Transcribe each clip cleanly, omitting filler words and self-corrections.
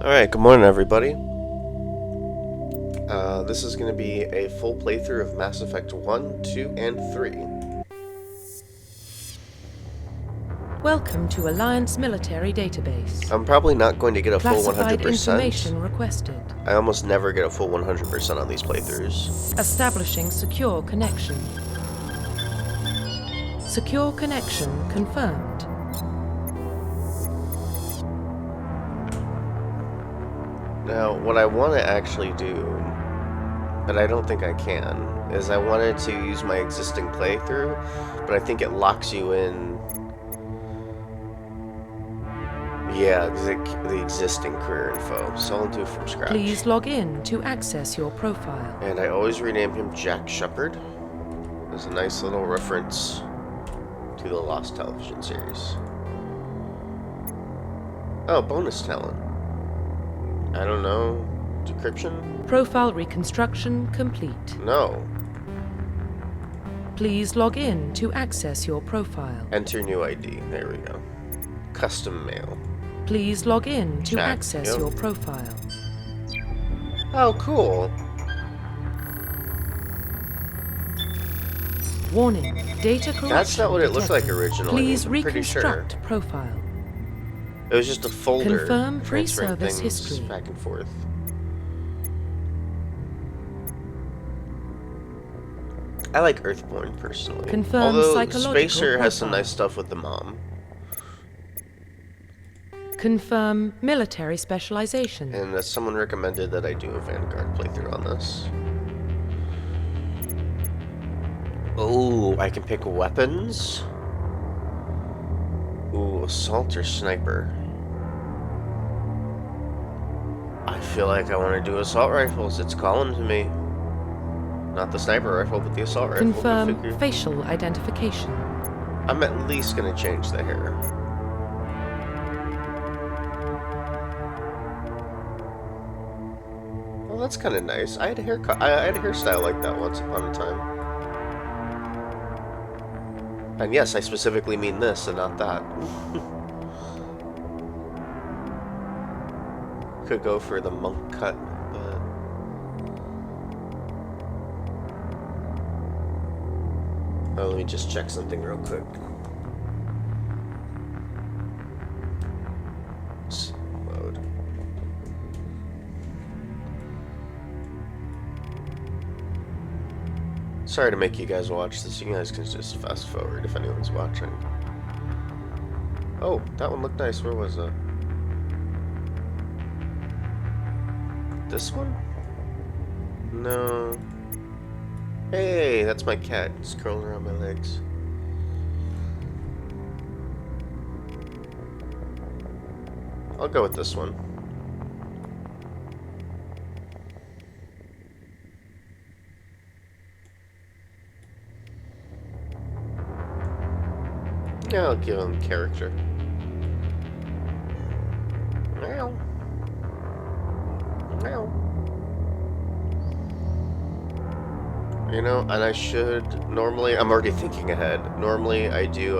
Alright, good morning everybody. This is going to be a full playthrough of Mass Effect 1, 2, and 3. Welcome to Alliance Military Database. I'm probably not going to get a full 100%. Classified information requested. I almost never get a full 100% on these playthroughs. Establishing secure connection. Secure connection confirmed. Now, what I want to actually do, but I don't think I can, is I wanted to use my existing playthrough, but I think it locks you in. Yeah, the existing career info, so I'll do it from scratch. Please log in to access your profile. And I always rename him Jack Shepard. As a nice little reference to the Lost television series. Oh, bonus talent. I don't know. Decryption? Profile reconstruction complete. No. Please log in to access your profile. Enter new ID. There we go. Custom mail. Please log in to Check. access Yep. your profile. Oh, cool. Warning, data corruption That's not what it looked like detected. originally. Please I'm pretty sure. reconstruct profile. It was just a folder. Confirm transferring pre-service things history. back and forth. I like Earthborn personally. Confirm Although psychological Spacer has some profile. nice stuff with the mom. Confirm military specialization. And someone recommended that I do a Vanguard playthrough on this. Oh, I can pick weapons. Ooh, assault or sniper. I feel like I want to do assault rifles. It's calling to me. Not the sniper rifle, but the assault rifle. Confirm facial identification. I'm at least going to change the hair. Well, that's kind of nice. I had a haircut. I had a hairstyle like that once upon a time. And yes, I specifically mean this and not that. Could go for the monk cut, but... Oh, let me just check something real quick. Mode. Sorry to make you guys watch this. You guys can just fast forward if anyone's watching. Oh, that one looked nice. Where was it? This one? No. Hey, that's my cat. Just curling around my legs. I'll go with this one. Yeah, I'll give him character. Meow. Meow. You know, and I should normally, I'm already thinking ahead. Normally I do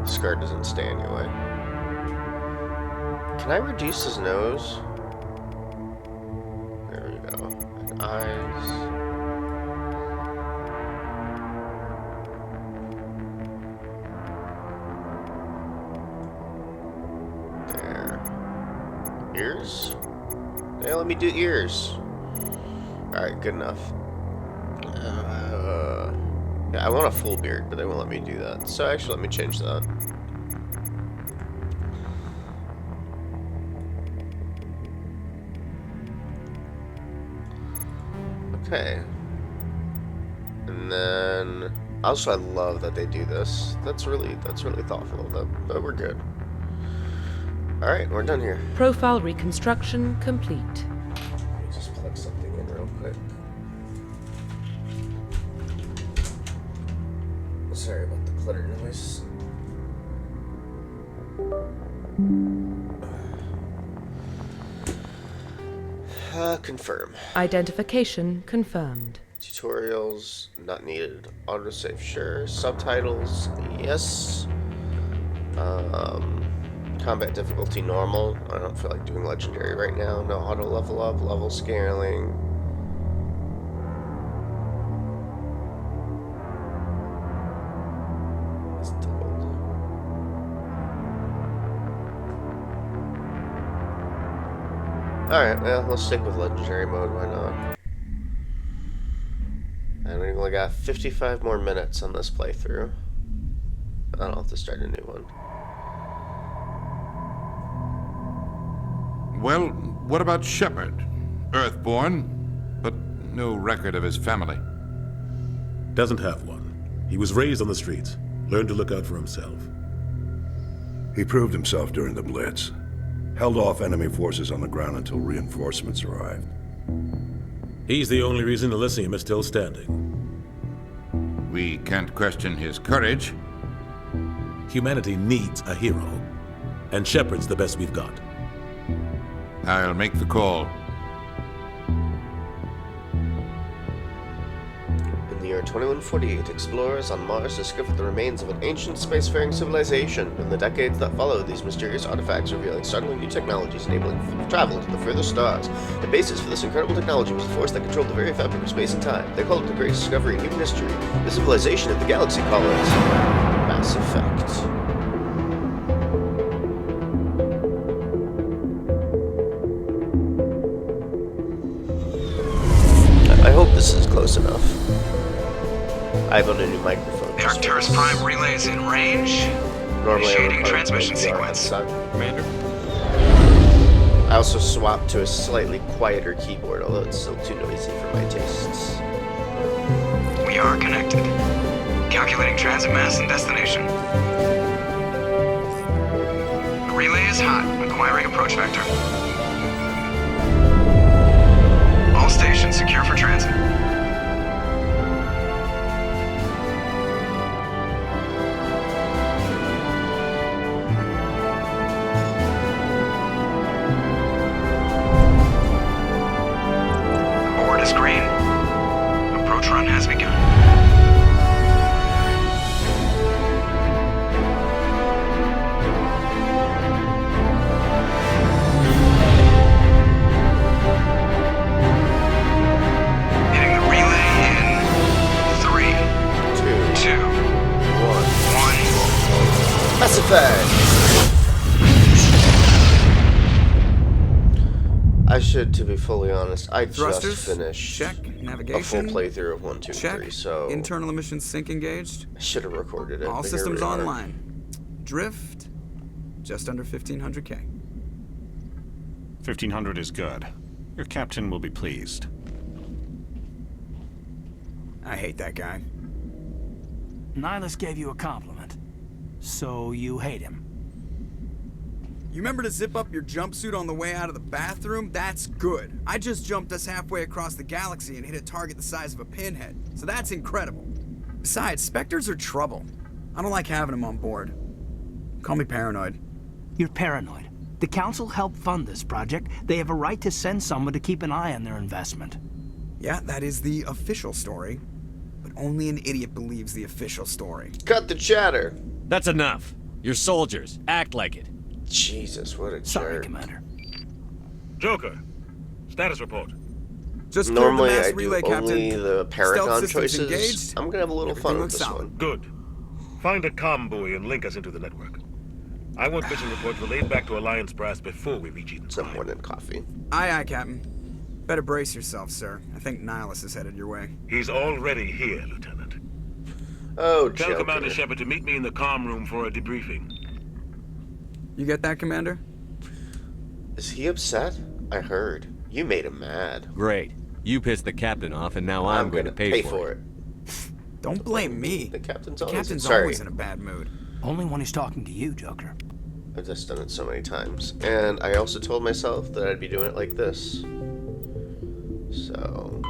Scar doesn't stay anyway. Can I reduce his nose? There we go. And eyes. Ears? Yeah, let me do ears. Alright, good enough. Yeah, I want a full beard, but they won't let me do that. So actually, let me change that. Okay. And then... Also, I love that they do this. That's really thoughtful of them. But we're good. Alright, we're done here. Profile reconstruction complete. Let me just plug something in real quick. Sorry about the clutter noise. Confirm. Identification confirmed. Tutorials, not needed. Autosave, sure. Subtitles, yes. Combat difficulty, normal. I don't feel like doing legendary right now. No auto level up, level scaling. It's doubled. Alright, well, let's stick with legendary mode, why not? And we've only got 55 more minutes on this playthrough. I don't have to start a new one. Well, what about Shepard? Earthborn, but no record of his family. Doesn't have one. He was raised on the streets. Learned to look out for himself. He proved himself during the Blitz. Held off enemy forces on the ground until reinforcements arrived. He's the only reason Elysium is still standing. We can't question his courage. Humanity needs a hero, and Shepard's the best we've got. I'll make the call. In the year 2148, explorers on Mars discovered the remains of an ancient spacefaring civilization. In the decades that followed, these mysterious artifacts revealing startling new technologies enabling travel to the furthest stars. The basis for this incredible technology was a force that controlled the very fabric of space and time. They called it the greatest discovery in human history. The civilization of the galaxy call it Mass Effect. I hope this is close enough. I have on a new microphone. The Arcturus Prime relay is in range. Normally Initiating transmission sequence. Commander? I also swapped to a slightly quieter keyboard, although it's still too noisy for my tastes. We are connected. Calculating transit mass and destination. The relay is hot, acquiring approach vector. All stations secure for transit. Board is green. Approach run has begun. Hitting the relay in 3, 2, 1. Mass Effect! I should, to be fully honest, I Thrusters, just finished check. a full Navigation, playthrough of 1, 2, check. 3, so Internal emissions sync engaged. I should have recorded it. All but here systems we are. online. Drift, just under 1500K. 1500 is good. Your captain will be pleased. I hate that guy. Nihilus gave you a compliment. So you hate him. You remember to zip up your jumpsuit on the way out of the bathroom? That's good. I just jumped us halfway across the galaxy and hit a target the size of a pinhead. So that's incredible. Besides, Spectres are trouble. I don't like having them on board. Call me paranoid. You're paranoid. The Council helped fund this project. They have a right to send someone to keep an eye on their investment. Yeah, that is the official story. But only an idiot believes the official story. Cut the chatter! That's enough. You're soldiers. Act like it. Jesus, what a Sorry, jerk. Commander. Joker, status report. Just cleared Normally the mass I do relay, only Captain. the Paragon Stealth systems choices. engaged. I'm gonna have a little Everything fun with looks this solid. one. Good. Find a comm buoy and link us into the network. I want mission reports relayed back to Alliance brass before we reach Eden Some Prime. more than coffee. Aye, aye, Captain. Better brace yourself, sir. I think Nihilus is headed your way. He's already here, Lieutenant. Oh, Tell Joker. Commander Shepard to meet me in the comm room for a debriefing. You get that, Commander? Is he upset? I heard. You made him mad. Great. You pissed the captain off, and now I'm going to pay for it. Don't blame me. The captain's The always captain's sorry. always in a bad mood. Only when he's talking to you, Joker. I've just done it so many times. And I also told myself that I'd be doing it like this. So...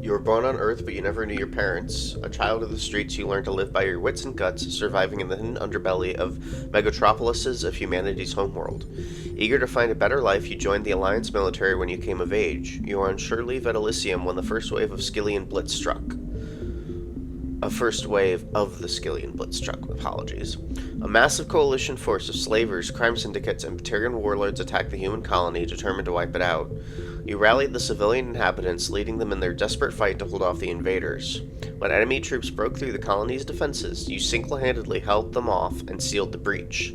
You were born on Earth, but you never knew your parents. A child of the streets, you learned to live by your wits and guts, surviving in the hidden underbelly of megatropolises of humanity's homeworld. Eager to find a better life, you joined the Alliance military when you came of age. You were on shore leave at Elysium when the first wave of Skillian Blitz struck. A first wave of the Skillian Blitz struck, apologies. A massive coalition force of slavers, crime syndicates, and Batarian warlords attacked the human colony, determined to wipe it out. You rallied the civilian inhabitants, leading them in their desperate fight to hold off the invaders. When enemy troops broke through the colony's defenses, you single-handedly held them off and sealed the breach.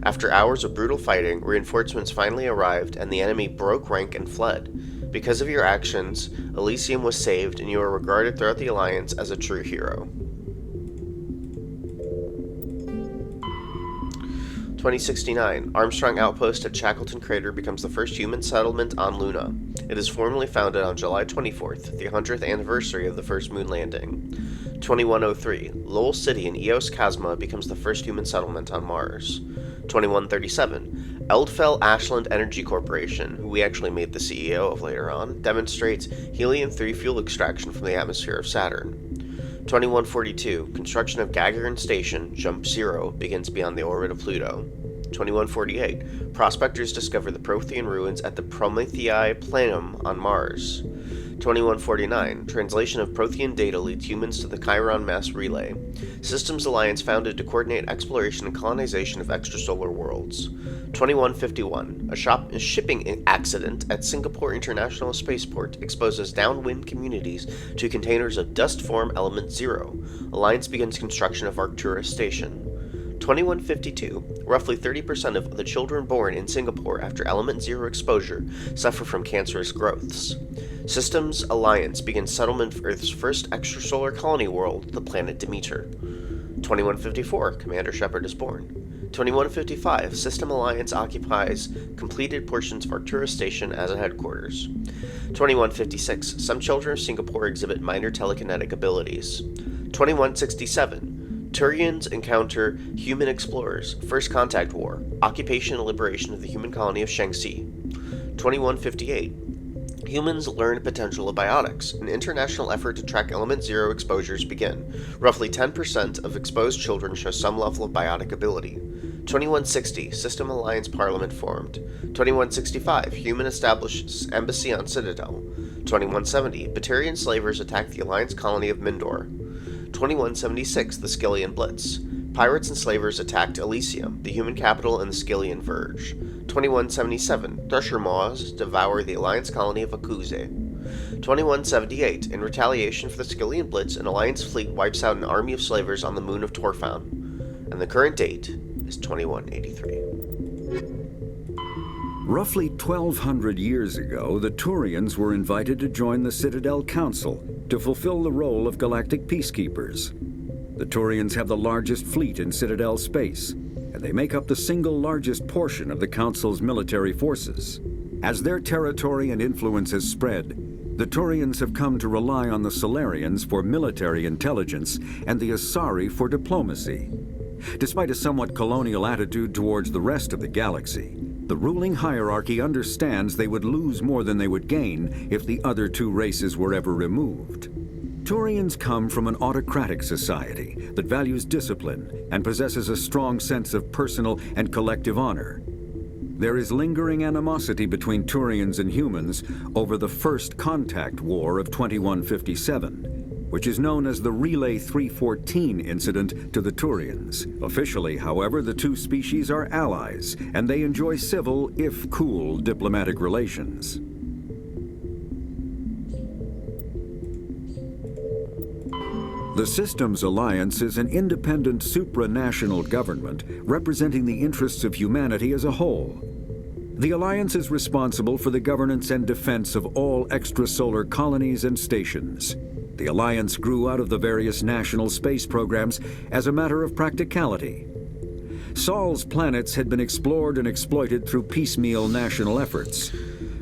After hours of brutal fighting, reinforcements finally arrived, and the enemy broke rank and fled. Because of your actions, Elysium was saved, and you are regarded throughout the Alliance as a true hero. 2069. Armstrong Outpost at Shackleton Crater becomes the first human settlement on Luna. It is formally founded on July 24th, the 100th anniversary of the first moon landing. 2103. Lowell City in Eos Chasma becomes the first human settlement on Mars. 2137. Eldfell Ashland Energy Corporation, who we actually made the CEO of later on, demonstrates helium-3 fuel extraction from the atmosphere of Saturn. 2142. Construction of Gagarin Station, Jump Zero, begins beyond the orbit of Pluto. 2148. Prospectors discover the Prothean ruins at the Promethei Planum on Mars. 2149. Translation of Prothean data leads humans to the Chiron Mass Relay. Systems Alliance founded to coordinate exploration and colonization of extrasolar worlds. 2151. A shipping accident at Singapore International Spaceport exposes downwind communities to containers of dust form element 0. Alliance begins construction of Arcturus Station. 2152. Roughly 30% of the children born in Singapore after element 0 exposure suffer from cancerous growths. Systems Alliance begins settlement of Earth's first extrasolar colony world, the planet Demeter. 2154. Commander Shepard is born. 2155. System Alliance occupies completed portions of Arcturus Station as a headquarters. 2156. Some children of Singapore exhibit minor telekinetic abilities. 2167. Turians encounter human explorers. First Contact War. Occupation and liberation of the human colony of Shangxi. 2158. Humans learn potential of biotics. An international effort to track element 0 exposures begin. Roughly 10% of exposed children show some level of biotic ability. 2160. System Alliance Parliament formed. 2165. Human establishes embassy on Citadel. 2170. Batarian slavers attack the Alliance colony of Mindor. 2176. The Skillian Blitz. Pirates and slavers attacked Elysium, the human capital and the Skillian Verge. 2177. Thresher Maws devour the Alliance colony of Akuze. 2178. In retaliation for the Skillian Blitz, an Alliance fleet wipes out an army of slavers on the moon of Torfan. And the current date is 2183. Roughly 1,200 years ago, the Turians were invited to join the Citadel Council to fulfill the role of galactic peacekeepers. The Turians have the largest fleet in Citadel space, and they make up the single largest portion of the Council's military forces. As their territory and influence has spread, the Turians have come to rely on the Solarians for military intelligence and the Asari for diplomacy. Despite a somewhat colonial attitude towards the rest of the galaxy, the ruling hierarchy understands they would lose more than they would gain if the other two races were ever removed. Turians come from an autocratic society that values discipline and possesses a strong sense of personal and collective honor. There is lingering animosity between Turians and humans over the First Contact War of 2157, which is known as the Relay 314 incident to the Turians. Officially, however, the two species are allies, and they enjoy civil, if cool, diplomatic relations. The Systems Alliance is an independent supranational government representing the interests of humanity as a whole. The Alliance is responsible for the governance and defense of all extrasolar colonies and stations. The Alliance grew out of the various national space programs as a matter of practicality. Sol's planets had been explored and exploited through piecemeal national efforts.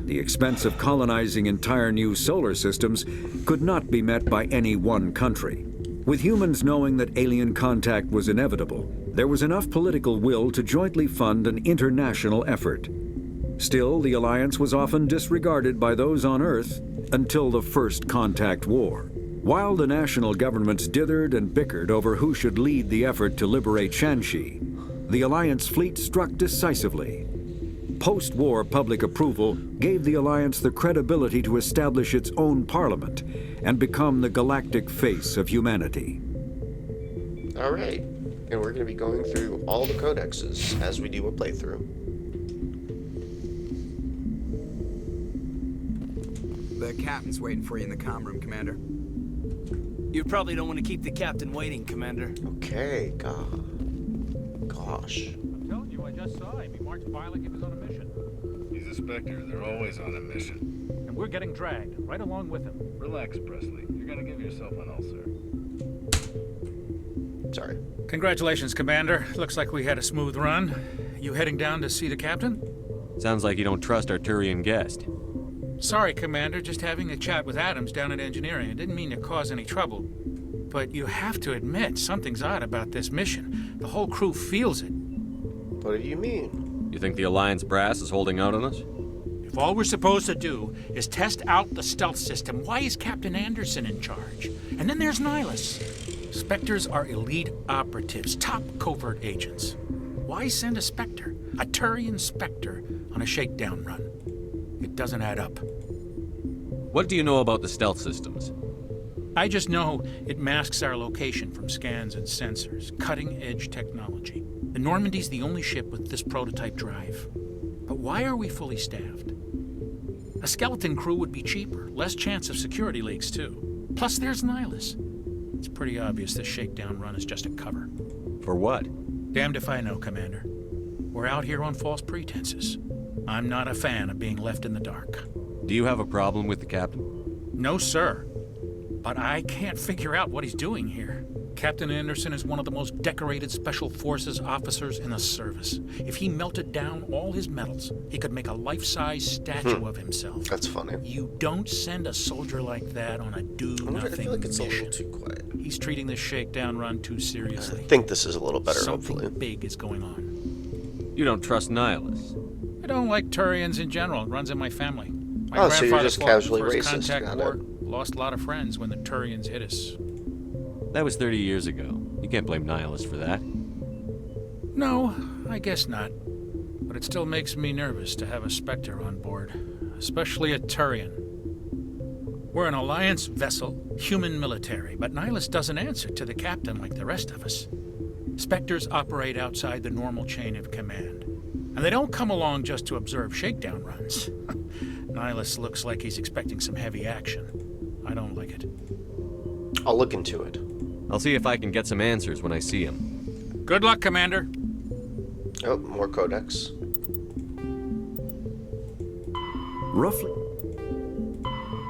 The expense of colonizing entire new solar systems could not be met by any one country. With humans knowing that alien contact was inevitable, there was enough political will to jointly fund an international effort. Still, the Alliance was often disregarded by those on Earth until the First Contact War. While the national governments dithered and bickered over who should lead the effort to liberate Shanxi, the Alliance fleet struck decisively. Post-war public approval gave the Alliance the credibility to establish its own parliament and become the galactic face of humanity. All right, and we're going to be going through all the codexes as we do a playthrough. The captain's waiting for you in the comm room, Commander. You probably don't want to keep the captain waiting, Commander. Okay, gosh. I'm telling you, I just saw him. He marched by like he was on a mission. He's a Spectre. They're always on a mission. And we're getting dragged, right along with him. Relax, Presley. You're gonna give yourself an ulcer. Sorry. Congratulations, Commander. Looks like we had a smooth run. You heading down to see the captain? Sounds like you don't trust our Turian guest. Sorry, Commander. Just having a chat with Adams down at engineering. I didn't mean to cause any trouble. But you have to admit, something's odd about this mission. The whole crew feels it. What do you mean? You think the Alliance brass is holding out on us? If all we're supposed to do is test out the stealth system, why is Captain Anderson in charge? And then there's Nihilus. Spectres are elite operatives, top covert agents. Why send a Spectre, a Turian Spectre, on a shakedown run? It doesn't add up. What do you know about the stealth systems? I just know it masks our location from scans and sensors. Cutting-edge technology. The Normandy's the only ship with this prototype drive. But why are we fully staffed? A skeleton crew would be cheaper, less chance of security leaks, too. Plus, there's Nihilus. It's pretty obvious this shakedown run is just a cover. For what? Damned if I know, Commander. We're out here on false pretenses. I'm not a fan of being left in the dark. Do you have a problem with the captain? No, sir. But I can't figure out what he's doing here. Captain Anderson is one of the most decorated Special Forces officers in the service. If he melted down all his medals, he could make a life-size statue of himself. That's funny. You don't send a soldier like that on a do-nothing mission. I feel like it's a little too quiet. He's treating this shakedown run too seriously. I think this is a little better, Something hopefully. big is going on. You don't trust Nihilus? I don't like Turians in general. It runs in my family. My Oh, so you're grandfather just fought in the casually First racist. Contact Got War. it. Lost a lot of friends when the Turians hit us. That was 30 years ago. You can't blame Nihilus for that. No, I guess not. But it still makes me nervous to have a Spectre on board, especially a Turian. We're an Alliance vessel, human military, but Nihilus doesn't answer to the captain like the rest of us. Spectres operate outside the normal chain of command. And they don't come along just to observe shakedown runs. Nihilus looks like he's expecting some heavy action. I don't like it. I'll look into it. I'll see if I can get some answers when I see him. Good luck, Commander. Oh, more Codex. Roughly.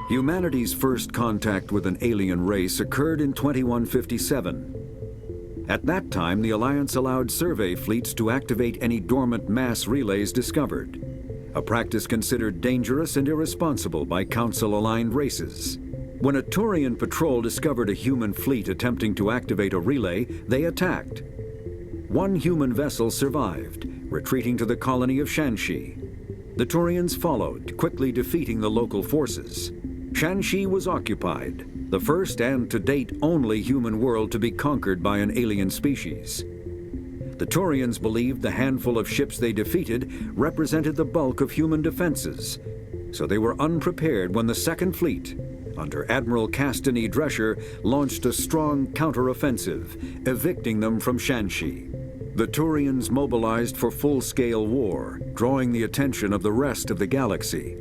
Humanity's first contact with an alien race occurred in 2157. At that time, the Alliance allowed survey fleets to activate any dormant mass relays discovered, a practice considered dangerous and irresponsible by Council-aligned races. When a Turian patrol discovered a human fleet attempting to activate a relay, they attacked. One human vessel survived, retreating to the colony of Shanxi. The Turians followed, quickly defeating the local forces. Shanxi was occupied, the first and to date only human world to be conquered by an alien species. The Turians believed the handful of ships they defeated represented the bulk of human defenses, so they were unprepared when the Second Fleet, under Admiral Castany Drescher, launched a strong counteroffensive, evicting them from Shanxi. The Turians mobilized for full-scale war, drawing the attention of the rest of the galaxy.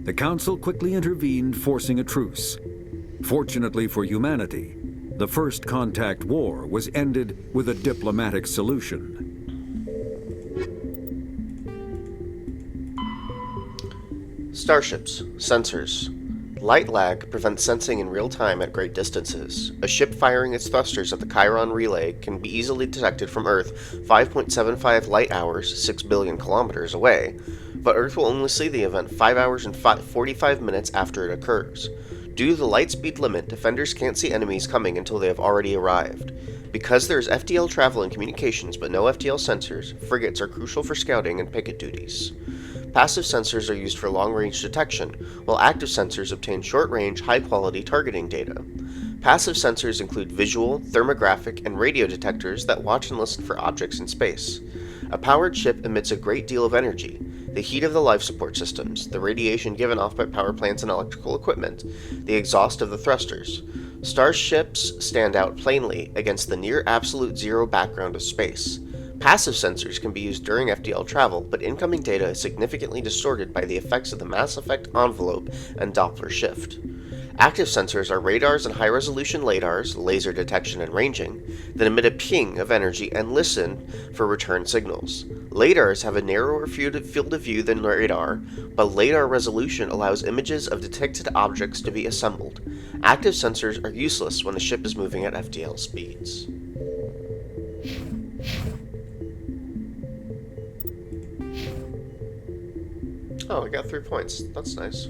The Council quickly intervened, forcing a truce. Fortunately for humanity, the First Contact War was ended with a diplomatic solution. Starships. Sensors. Light lag prevents sensing in real time at great distances. A ship firing its thrusters at the Chiron relay can be easily detected from Earth 5.75 light hours, 6 billion kilometers away, but Earth will only see the event 5 hours and 45 minutes after it occurs. Due to the light speed limit, defenders can't see enemies coming until they have already arrived. Because there is FTL travel and communications but no FTL sensors, frigates are crucial for scouting and picket duties. Passive sensors are used for long-range detection, while active sensors obtain short-range, high-quality targeting data. Passive sensors include visual, thermographic, and radio detectors that watch and listen for objects in space. A powered ship emits a great deal of energy: the heat of the life support systems, the radiation given off by power plants and electrical equipment, the exhaust of the thrusters. Starships stand out plainly against the near absolute zero background of space. Passive sensors can be used during FDL travel, but incoming data is significantly distorted by the effects of the mass effect envelope and Doppler shift. Active sensors are radars and high-resolution LiDARs, laser detection and ranging, that emit a ping of energy and listen for return signals. LiDARs have a narrower field of view than radar, but LiDAR resolution allows images of detected objects to be assembled. Active sensors are useless when the ship is moving at FDL speeds. Oh, I got 3 points. That's nice.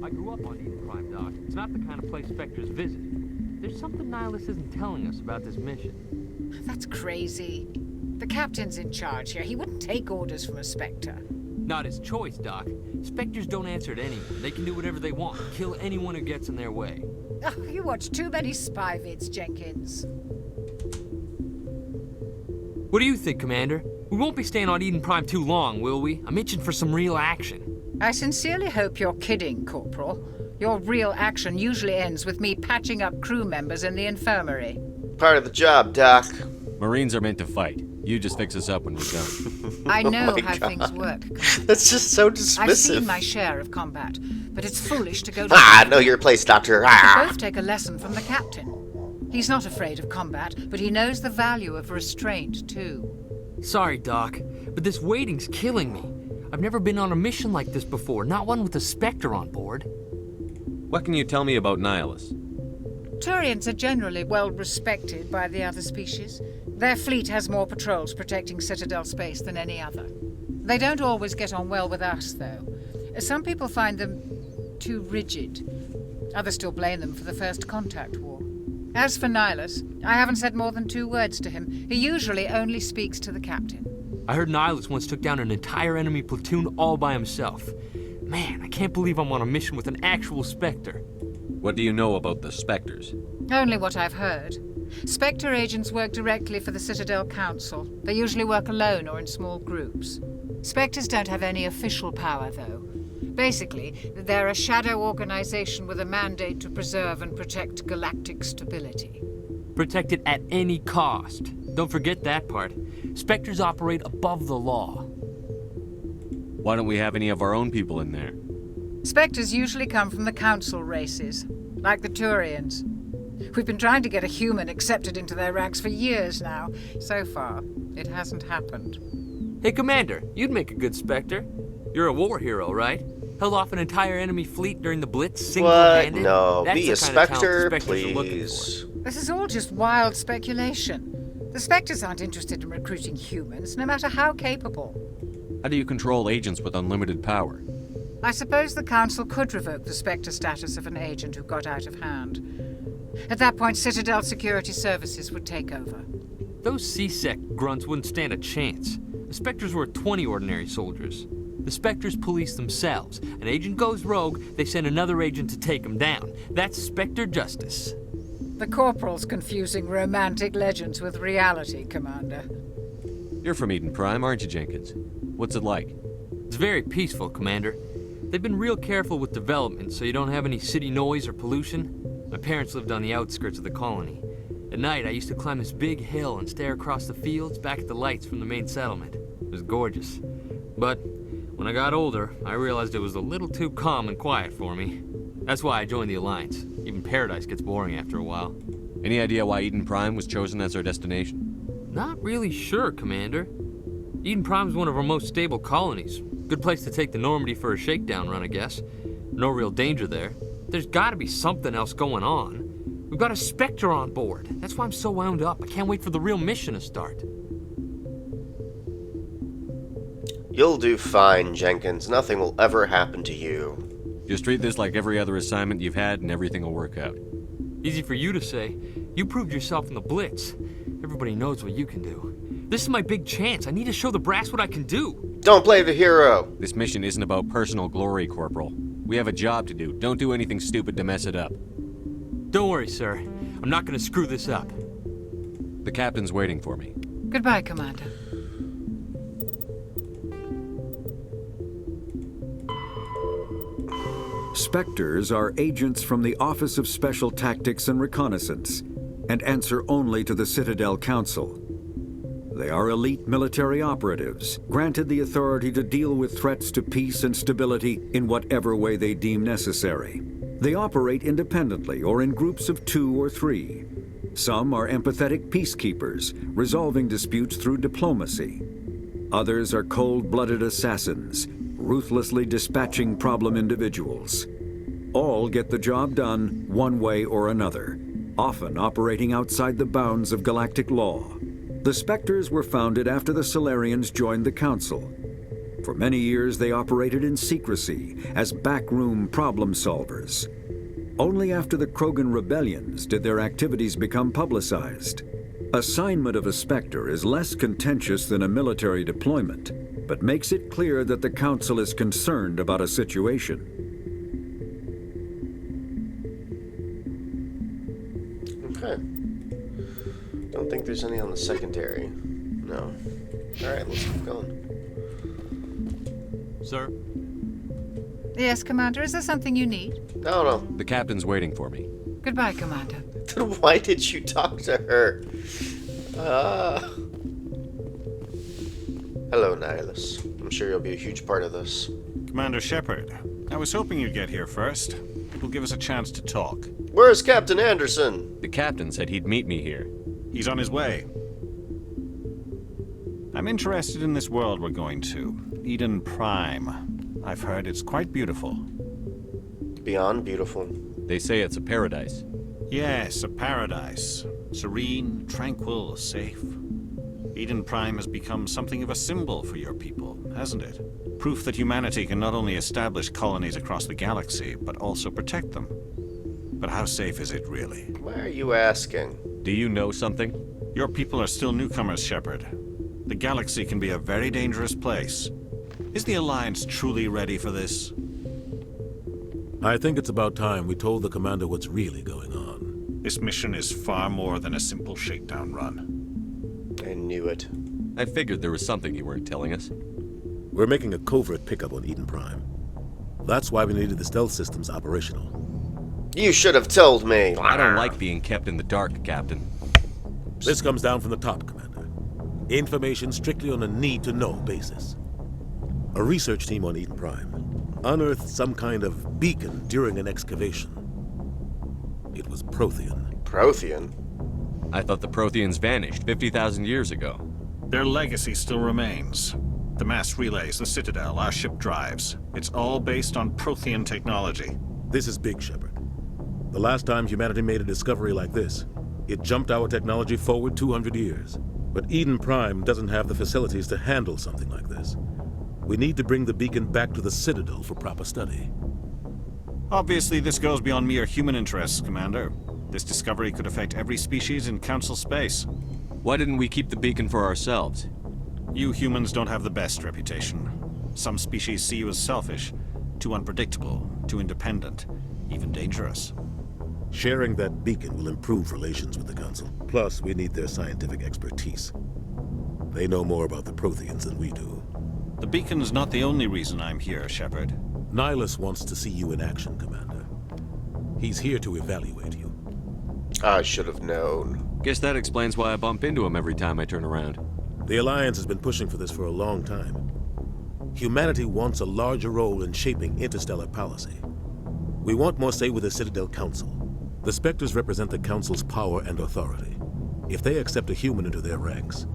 I grew up on Eden Prime, Doc. It's not the kind of place Spectres visit. There's something Nihilus isn't telling us about this mission. That's crazy. The captain's in charge here. He wouldn't take orders from a Spectre. Not his choice, Doc. Spectres don't answer to anyone. They can do whatever they want. Kill anyone who gets in their way. Oh, you watch too many spy vids, Jenkins. What do you think, Commander? We won't be staying on Eden Prime too long, will we? I'm itching for some real action. I sincerely hope you're kidding, Corporal. Your real action usually ends with me patching up crew members in the infirmary. Part of the job, Doc. Marines are meant to fight. You just fix us up when we're done. I know Oh my how God. things work. That's just so dismissive. I've seen my share of combat, but it's foolish to go to... Know your place, Doctor. We should both take a lesson from the captain. He's not afraid of combat, but he knows the value of restraint, too. Sorry, Doc, but this waiting's killing me. I've never been on a mission like this before, not one with a Spectre on board. What can you tell me about Nihilus? Turians are generally well respected by the other species. Their fleet has more patrols protecting Citadel space than any other. They don't always get on well with us, though. Some people find them too rigid. Others still blame them for the First Contact War. As for Nihilus, I haven't said more than 2 words to him. He usually only speaks to the captain. I heard Nihilus once took down an entire enemy platoon all by himself. Man, I can't believe I'm on a mission with an actual Spectre. What do you know about the Spectres? Only what I've heard. Spectre agents work directly for the Citadel Council. They usually work alone or in small groups. Spectres don't have any official power, though. Basically, they're a shadow organization with a mandate to preserve and protect galactic stability. Protect it at any cost. Don't forget that part. Spectres operate above the law. Why don't we have any of our own people in there? Spectres usually come from the Council races, like the Turians. We've been trying to get a human accepted into their ranks for years now. So far, it hasn't happened. Hey, Commander, you'd make a good Spectre. You're a war hero, right? Held off an entire enemy fleet during the Blitz single-handed? What? No, That's be a the kind of talent Spectre, the Spectres are looking please. for. This is all just wild speculation. The Spectres aren't interested in recruiting humans, no matter how capable. How do you control agents with unlimited power? I suppose the Council could revoke the Spectre status of an agent who got out of hand. At that point, Citadel Security Services would take over. Those C-Sec grunts wouldn't stand a chance. The Spectres were 20 ordinary soldiers. The Spectres police themselves. An agent goes rogue, they send another agent to take him down. That's Spectre justice. The Corporal's confusing romantic legends with reality, Commander. You're from Eden Prime, aren't you, Jenkins? What's it like? It's very peaceful, Commander. They've been real careful with development, so you don't have any city noise or pollution. My parents lived on the outskirts of the colony. At night, I used to climb this big hill and stare across the fields back at the lights from the main settlement. It was gorgeous. But when I got older, I realized it was a little too calm and quiet for me. That's why I joined the Alliance. Even Paradise gets boring after a while. Any idea why Eden Prime was chosen as our destination? Not really sure, Commander. Eden Prime's one of our most stable colonies. Good place to take the Normandy for a shakedown run, I guess. No real danger there. There's gotta be something else going on. We've got a Spectre on board. That's why I'm so wound up. I can't wait for the real mission to start. You'll do fine, Jenkins. Nothing will ever happen to you. Just treat this like every other assignment you've had and everything will work out. Easy for you to say. You proved yourself in the Blitz. Everybody knows what you can do. This is my big chance. I need to show the brass what I can do. Don't play the hero. This mission isn't about personal glory, Corporal. We have a job to do. Don't do anything stupid to mess it up. Don't worry, sir. I'm not gonna screw this up. The captain's waiting for me. Goodbye, Commander. Spectres are agents from the Office of Special Tactics and Reconnaissance, and answer only to the Citadel Council. They are elite military operatives, granted the authority to deal with threats to peace and stability in whatever way they deem necessary. They operate independently or in groups of 2 or 3. Some are empathetic peacekeepers, resolving disputes through diplomacy. Others are cold-blooded assassins, ruthlessly dispatching problem individuals. All get the job done one way or another, often operating outside the bounds of galactic law. The Spectres were founded after the Solarians joined the Council. For many years they operated in secrecy as backroom problem solvers. Only after the Krogan rebellions did their activities become publicized. Assignment of a Spectre is less contentious than a military deployment, but makes it clear that the Council is concerned about a situation. Okay. Don't think there's any on the secondary. No. Alright, let's keep going. Sir? Yes, Commander. Is there something you need? No. The captain's waiting for me. Goodbye, Commander. Then why did you talk to her? Hello, Nihilus. I'm sure you'll be a huge part of this. Commander Shepard, I was hoping you'd get here first. It will give us a chance to talk. Where's Captain Anderson? The captain said he'd meet me here. He's on his way. I'm interested in this world we're going to. Eden Prime. I've heard it's quite beautiful. Beyond beautiful. They say it's a paradise. Yes, a paradise. Serene, tranquil, safe. Eden Prime has become something of a symbol for your people, hasn't it? Proof that humanity can not only establish colonies across the galaxy, but also protect them. But how safe is it, really? Why are you asking? Do you know something? Your people are still newcomers, Shepard. The galaxy can be a very dangerous place. Is the Alliance truly ready for this? I think it's about time we told the commander what's really going on. This mission is far more than a simple shakedown run. I knew it. I figured there was something you weren't telling us. We're making a covert pickup on Eden Prime. That's why we needed the stealth systems operational. You should have told me. I don't like being kept in the dark, Captain. This comes down from the top, Commander. Information strictly on a need-to-know basis. A research team on Eden Prime unearthed some kind of beacon during an excavation. It was Prothean. Prothean? I thought the Protheans vanished 50,000 years ago. Their legacy still remains. The mass relays, the Citadel, our ship drives. It's all based on Prothean technology. This is big, Shepard. The last time humanity made a discovery like this, it jumped our technology forward 200 years. But Eden Prime doesn't have the facilities to handle something like this. We need to bring the beacon back to the Citadel for proper study. Obviously, this goes beyond mere human interests, Commander. This discovery could affect every species in Council space. Why didn't we keep the beacon for ourselves? You humans don't have the best reputation. Some species see you as selfish, too unpredictable, too independent, even dangerous. Sharing that beacon will improve relations with the Council. Plus, we need their scientific expertise. They know more about the Protheans than we do. The beacon's not the only reason I'm here, Shepard. Nihilus wants to see you in action, Commander. He's here to evaluate you. I should have known. Guess that explains why I bump into him every time I turn around. The Alliance has been pushing for this for a long time. Humanity wants a larger role in shaping interstellar policy. We want more say with the Citadel Council. The Spectres represent the Council's power and authority. If they accept a human into their ranks,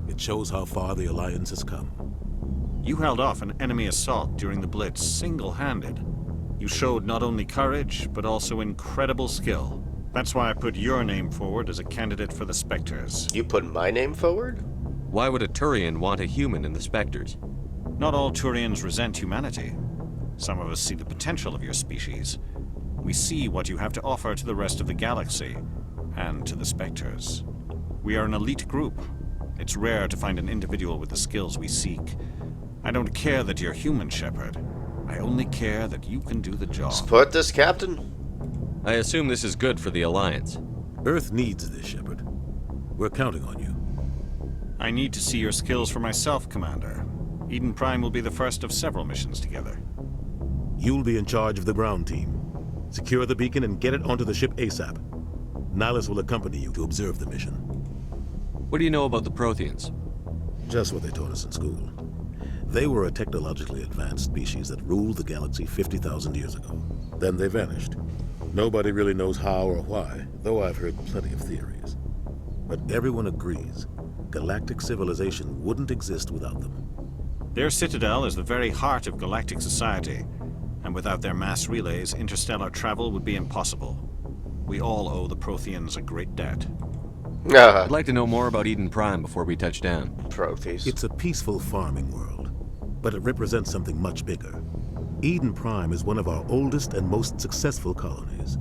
it shows how far the Alliance has come. You held off an enemy assault during the Blitz single-handed. You showed not only courage, but also incredible skill. That's why I put your name forward as a candidate for the Spectres. You put my name forward? Why would a Turian want a human in the Spectres? Not all Turians resent humanity. Some of us see the potential of your species. We see what you have to offer to the rest of the galaxy, and to the Spectres. We are an elite group. It's rare to find an individual with the skills we seek. I don't care that you're human, Shepard. I only care that you can do the job. Support this, Captain. I assume this is good for the Alliance. Earth needs this, Shepard. We're counting on you. I need to see your skills for myself, Commander. Eden Prime will be the first of several missions together. You'll be in charge of the ground team. Secure the beacon and get it onto the ship ASAP. Nihilus will accompany you to observe the mission. What do you know about the Protheans? Just what they taught us in school. They were a technologically advanced species that ruled the galaxy 50,000 years ago. Then they vanished. Nobody really knows how or why, though I've heard plenty of theories. But everyone agrees, galactic civilization wouldn't exist without them. Their citadel is the very heart of galactic society, and without their mass relays, interstellar travel would be impossible. We all owe the Protheans a great debt. I'd like to know more about Eden Prime before we touch down. Protheans. It's a peaceful farming world, but it represents something much bigger. Eden Prime is one of our oldest and most successful colonies.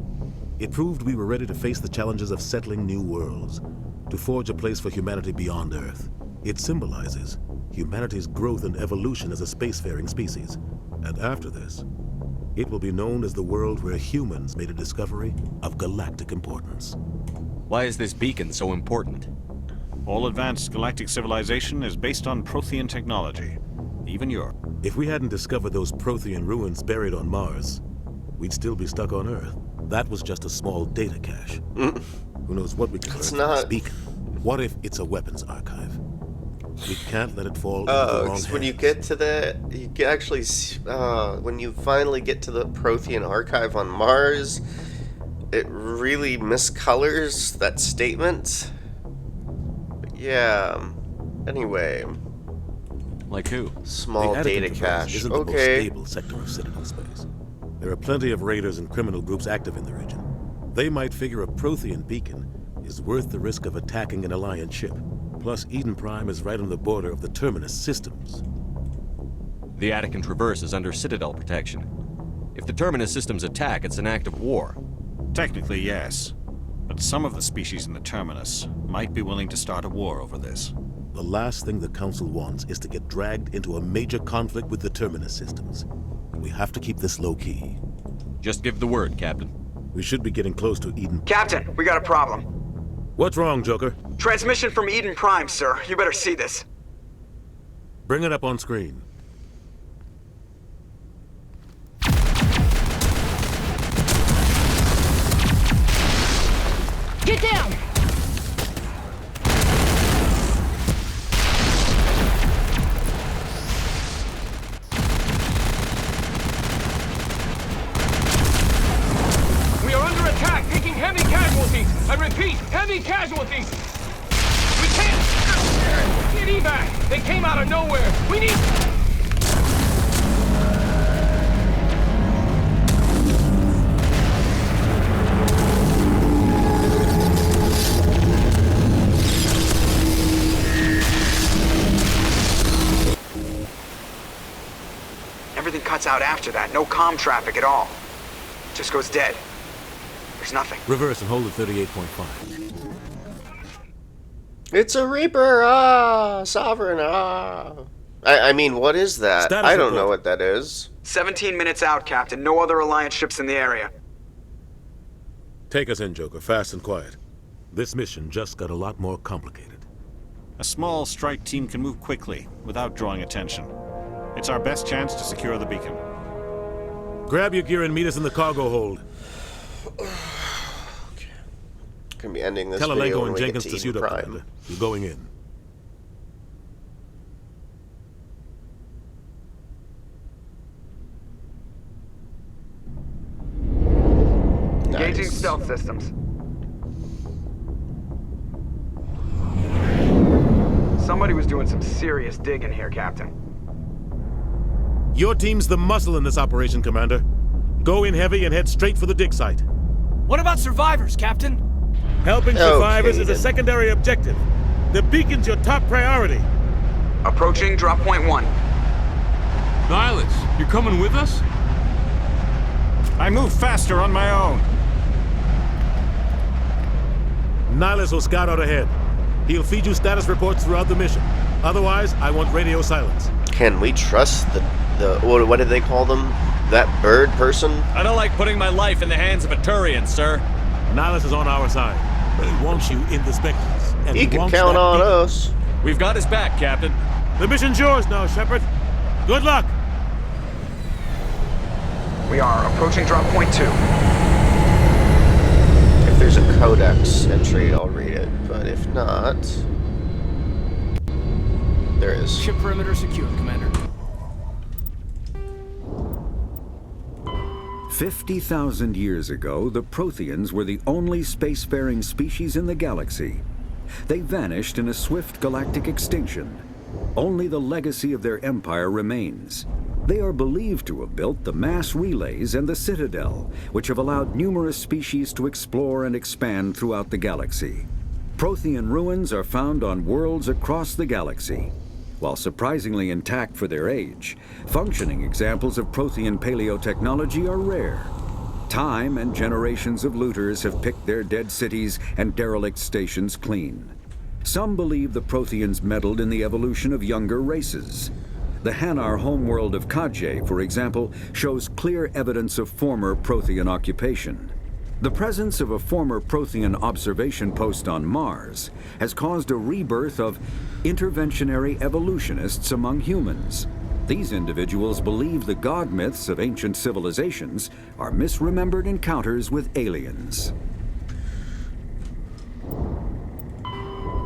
It proved we were ready to face the challenges of settling new worlds, to forge a place for humanity beyond Earth. It symbolizes humanity's growth and evolution as a spacefaring species. And after this, it will be known as the world where humans made a discovery of galactic importance. Why is this beacon so important? All advanced galactic civilization is based on Prothean technology. Even yours. If we hadn't discovered those Prothean ruins buried on Mars, we'd still be stuck on Earth. That was just a small data cache. Who knows what we can learn from this beacon? What if it's a weapons archive? We can't let it fall into the wrong hands. When you get to the, you can actually, when you finally get to the Prothean archive on Mars, it really miscolors that statement. But yeah. Anyway. Like who? Small data cache. Isn't the most stable sector of Citadel space. There are plenty of raiders and criminal groups active in the region. They might figure a Prothean beacon is worth the risk of attacking an Alliance ship. Plus, Eden Prime is right on the border of the Terminus systems. The Attican Traverse is under Citadel protection. If the Terminus systems attack, it's an act of war. Technically, yes. But some of the species in the Terminus might be willing to start a war over this. The last thing the Council wants is to get dragged into a major conflict with the Terminus systems. We have to keep this low-key. Just give the word, Captain. We should be getting close to Eden. Captain, we got a problem. What's wrong, Joker? Transmission from Eden Prime, sir. You better see this. Bring it up on screen. Get down! We are under attack, taking heavy casualties. I repeat, heavy casualties. We can't get evac. They came out of nowhere. We need. Everything cuts out after that. No comm traffic at all. Just goes dead. There's nothing. Reverse and hold at 38.5. It's a Reaper! Sovereign! I mean, what is that? Status I don't report. know what that is. 17 minutes out, Captain. No other Alliance ships in the area. Take us in, Joker, fast and quiet. This mission just got a lot more complicated. A small strike team can move quickly, without drawing attention. It's our best chance to secure the beacon. Grab your gear and meet us in the cargo hold. Gonna be ending this Tell video Alenko when and we Jenkins get to to suit Eden up, Prime. Commander. You're going in. Engaging stealth systems. Somebody was doing some serious digging here, Captain. Your team's the muscle in this operation, Commander. Go in heavy and head straight for the dig site. What about survivors, Captain? Helping survivors is a secondary objective. The beacon's your top priority. Approaching drop point 1. Nihilus, you're coming with us? I move faster on my own. Nihilus will scout out ahead. He'll feed you status reports throughout the mission. Otherwise, I want radio silence. Can we trust the what did they call them? That bird person? I don't like putting my life in the hands of a Turian, sir. Nihilus is on our side, but he wants you in the Spectres. And he can count on us. We've got his back, Captain. The mission's yours now, Shepard. Good luck. We are approaching drop point 2. If there's a Codex entry, I'll read it. But if not... There is. Ship perimeter secure, Commander. 50,000 years ago, the Protheans were the only spacefaring species in the galaxy. They vanished in a swift galactic extinction. Only the legacy of their empire remains. They are believed to have built the mass relays and the Citadel, which have allowed numerous species to explore and expand throughout the galaxy. Prothean ruins are found on worlds across the galaxy. While surprisingly intact for their age, functioning examples of Prothean paleotechnology are rare. Time and generations of looters have picked their dead cities and derelict stations clean. Some believe the Protheans meddled in the evolution of younger races. The Hanar homeworld of Kadje, for example, shows clear evidence of former Prothean occupation. The presence of a former Prothean observation post on Mars has caused a rebirth of interventionary evolutionists among humans. These individuals believe the god myths of ancient civilizations are misremembered encounters with aliens.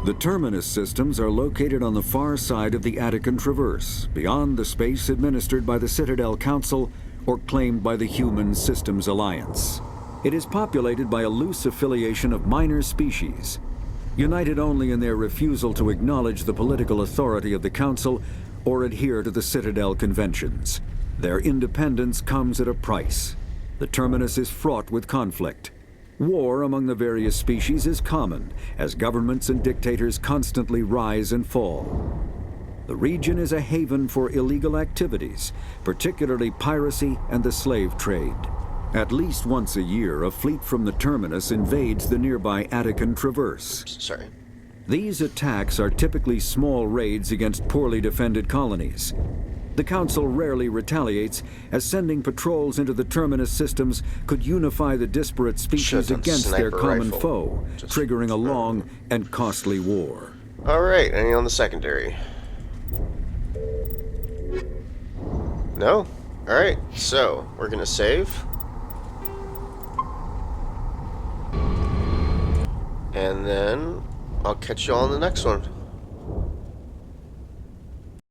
The Terminus systems are located on the far side of the Attican Traverse, beyond the space administered by the Citadel Council or claimed by the Human Systems Alliance. It is populated by a loose affiliation of minor species, united only in their refusal to acknowledge the political authority of the Council or adhere to the Citadel conventions. Their independence comes at a price. The Terminus is fraught with conflict. War among the various species is common, as governments and dictators constantly rise and fall. The region is a haven for illegal activities, particularly piracy and the slave trade. At least once a year, a fleet from the Terminus invades the nearby Attican Traverse. Sorry. These attacks are typically small raids against poorly defended colonies. The Council rarely retaliates, as sending patrols into the Terminus systems could unify the disparate species against their common foe, triggering a long and costly war. Alright, any on the secondary? No? Alright, so, we're gonna save. And then I'll catch you all in the next one.